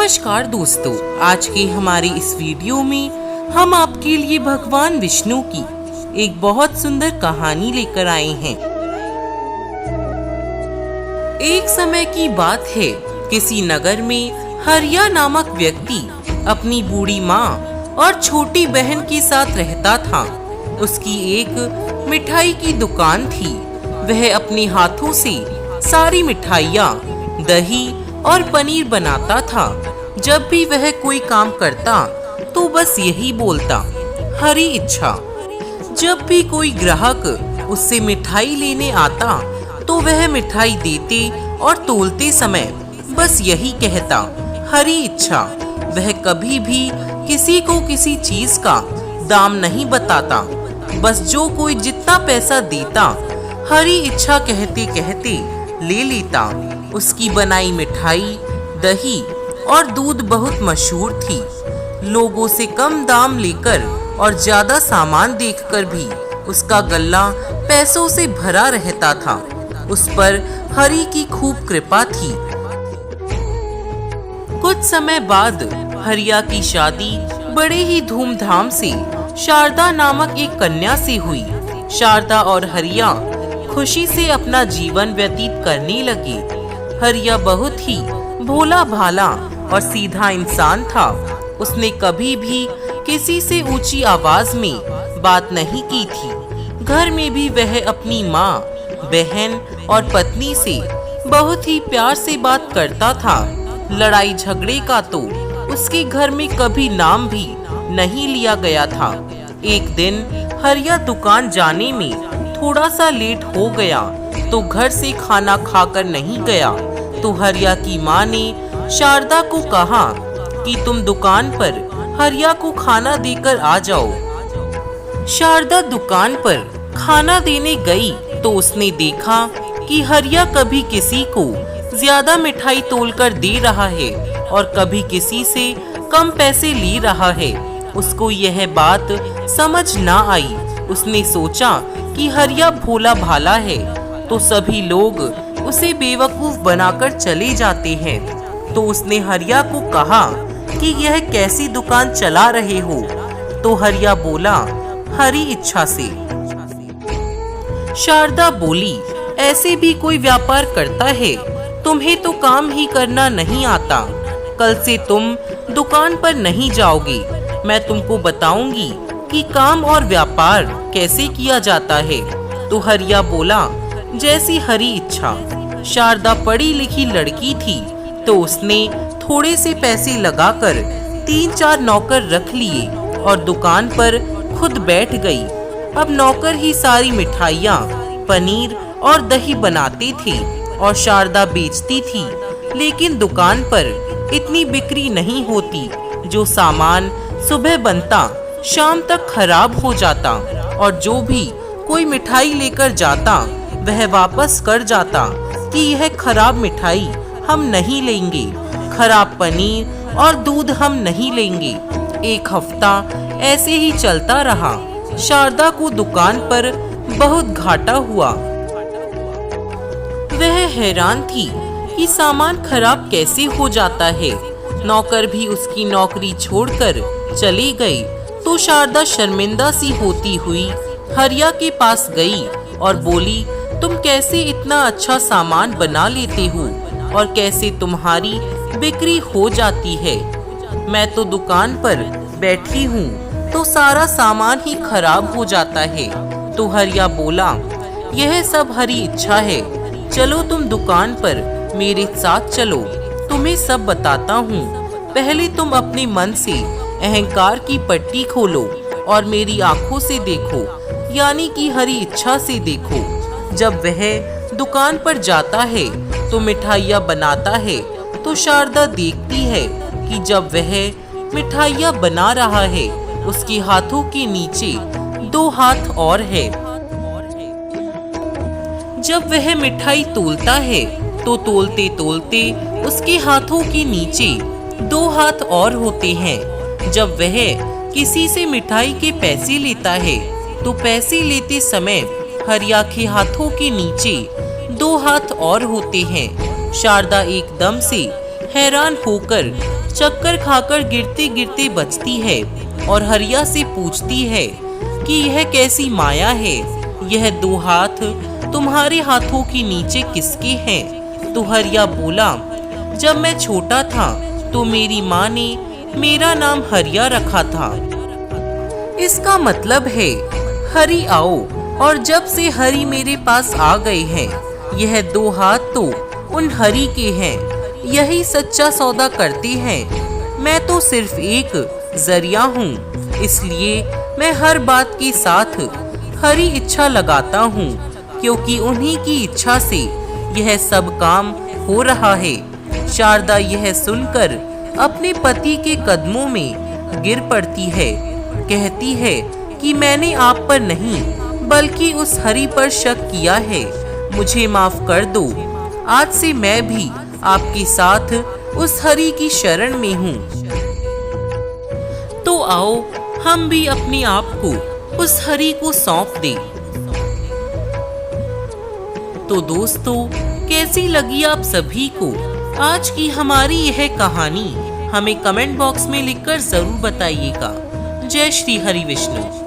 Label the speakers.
Speaker 1: नमस्कार दोस्तों, आज के हमारे इस वीडियो में हम आपके लिए भगवान विष्णु की एक बहुत सुंदर कहानी लेकर आए हैं। एक समय की बात है, किसी नगर में हरिया नामक व्यक्ति अपनी बूढ़ी माँ और छोटी बहन के साथ रहता था। उसकी एक मिठाई की दुकान थी। वह अपने हाथों से सारी मिठाइयाँ, दही और पनीर बनाता था। जब भी वह कोई काम करता तो बस यही बोलता, हरी इच्छा। जब भी कोई ग्राहक उससे मिठाई लेने आता तो वह मिठाई देते और तोलते समय बस यही कहता, हरी इच्छा। वह कभी भी किसी को किसी चीज का दाम नहीं बताता, बस जो कोई जितना पैसा देता हरी इच्छा कहते कहते ले लेता। उसकी बनाई मिठाई, दही और दूध बहुत मशहूर थी। लोगों से कम दाम लेकर और ज्यादा सामान देखकर भी उसका गल्ला पैसों से भरा रहता था। उस पर हरि की खूब कृपा थी। कुछ समय बाद हरिया की शादी बड़े ही धूमधाम से शारदा नामक एक कन्या से हुई। शारदा और हरिया खुशी से अपना जीवन व्यतीत करने लगे। हरिया बहुत ही भोला भाला और सीधा इंसान था। उसने कभी भी किसी से ऊंची आवाज में बात नहीं की थी। घर में भी वह अपनी माँ, बहन और पत्नी से बहुत ही प्यार से बात करता था। लड़ाई झगड़े का तो उसके घर में कभी नाम भी नहीं लिया गया था। एक दिन हरिया दुकान जाने में थोड़ा सा लेट हो गया तो घर से खाना खाकर नहीं गया। तो हरिया की माँ ने शारदा को कहा कि तुम दुकान पर हरिया को खाना देकर आ जाओ। शारदा दुकान पर खाना देने गई तो उसने देखा कि हरिया कभी किसी को ज्यादा मिठाई तोलकर दे रहा है और कभी किसी से कम पैसे ले रहा है। उसको यह बात समझ ना आई। उसने सोचा कि हरिया भोला भाला है तो सभी लोग उसे बेवकूफ बनाकर चले जाते हैं। तो उसने हरिया को कहा कि यह कैसी दुकान चला रहे हो। तो हरिया बोला, हरी इच्छा से। शारदा बोली, ऐसे भी कोई व्यापार करता है? तुम्हें तो काम ही करना नहीं आता। कल से तुम दुकान पर नहीं जाओगी। मैं तुमको बताऊंगी कि काम और व्यापार कैसे किया जाता है। तो हरिया बोला, जैसी हरी इच्छा। शारदा पढ़ी लिखी लड़की थी तो उसने थोड़े से पैसे लगाकर 3-4 नौकर रख लिए और दुकान पर खुद बैठ गई। अब नौकर ही सारी मिठाइयाँ, पनीर और दही बनाते थे और शारदा बेचती थी। लेकिन दुकान पर इतनी बिक्री नहीं होती। जो सामान सुबह बनता शाम तक खराब हो जाता और जो भी कोई मिठाई लेकर जाता वह वापस कर जाता कि यह खराब मिठाई हम नहीं लेंगे, खराब पनीर और दूध हम नहीं लेंगे। एक हफ्ता ऐसे ही चलता रहा। शारदा को दुकान पर बहुत घाटा हुआ। वह हैरान थी कि सामान खराब कैसे हो जाता है। नौकर भी उसकी नौकरी छोड़कर चली गई। तो शारदा शर्मिंदा सी होती हुई हरिया के पास गई और बोली, तुम कैसे इतना अच्छा सामान बना लेते हो और कैसे तुम्हारी बिक्री हो जाती है? मैं तो दुकान पर बैठी हूँ तो सारा सामान ही खराब हो जाता है। तो हरिया बोला, यह सब हरी इच्छा है। चलो तुम दुकान पर मेरे साथ चलो, तुम्हें सब बताता हूँ। पहले तुम अपने मन से अहंकार की पट्टी खोलो और मेरी आंखों से देखो, यानी कि हरी इच्छा से देखो। जब वह दुकान पर जाता है तो मिठाइयाँ बनाता है तो शारदा देखती है कि जब वह मिठाइयाँ बना रहा है उसके हाथों के नीचे 2 हाथ और है। जब वह मिठाई तोलता है तो तोलते तोलते उसके हाथों के नीचे 2 हाथ और होते हैं। जब वह किसी से मिठाई के पैसे लेता है तो पैसे लेते समय हरिया के हाथों के नीचे 2 हाथ और होते हैं। शारदा एकदम से हैरान होकर चक्कर खाकर गिरते गिरते बचती है और हरिया से पूछती है कि यह कैसी माया है, यह 2 हाथ तुम्हारे हाथों के नीचे किसके हैं? तो हरिया बोला, जब मैं छोटा था तो मेरी माँ ने मेरा नाम हरिया रखा था। इसका मतलब है हरि आओ, और जब से हरि मेरे पास आ गए हैं, यह 2 हाथ तो उन हरि के हैं, यही सच्चा सौदा करते हैं। मैं तो सिर्फ एक जरिया हूँ, इसलिए मैं हर बात के साथ हरि इच्छा लगाता हूँ, क्योंकि उन्हीं की इच्छा से यह सब काम हो रहा है। शारदा यह सुनकर अपने पति के कदमों में गिर पड़ती है, कहती है कि मैंने आप पर नहीं बल्कि उस हरि पर शक किया है, मुझे माफ कर दो। आज से मैं भी आपके साथ उस हरि की शरण में हूँ। तो आओ हम भी अपने आप को उस हरि को सौंप दें। तो दोस्तों, कैसी लगी आप सभी को आज की हमारी यह कहानी? हमें कमेंट बॉक्स में लिखकर जरूर बताइएगा। जय श्री हरि विष्णु।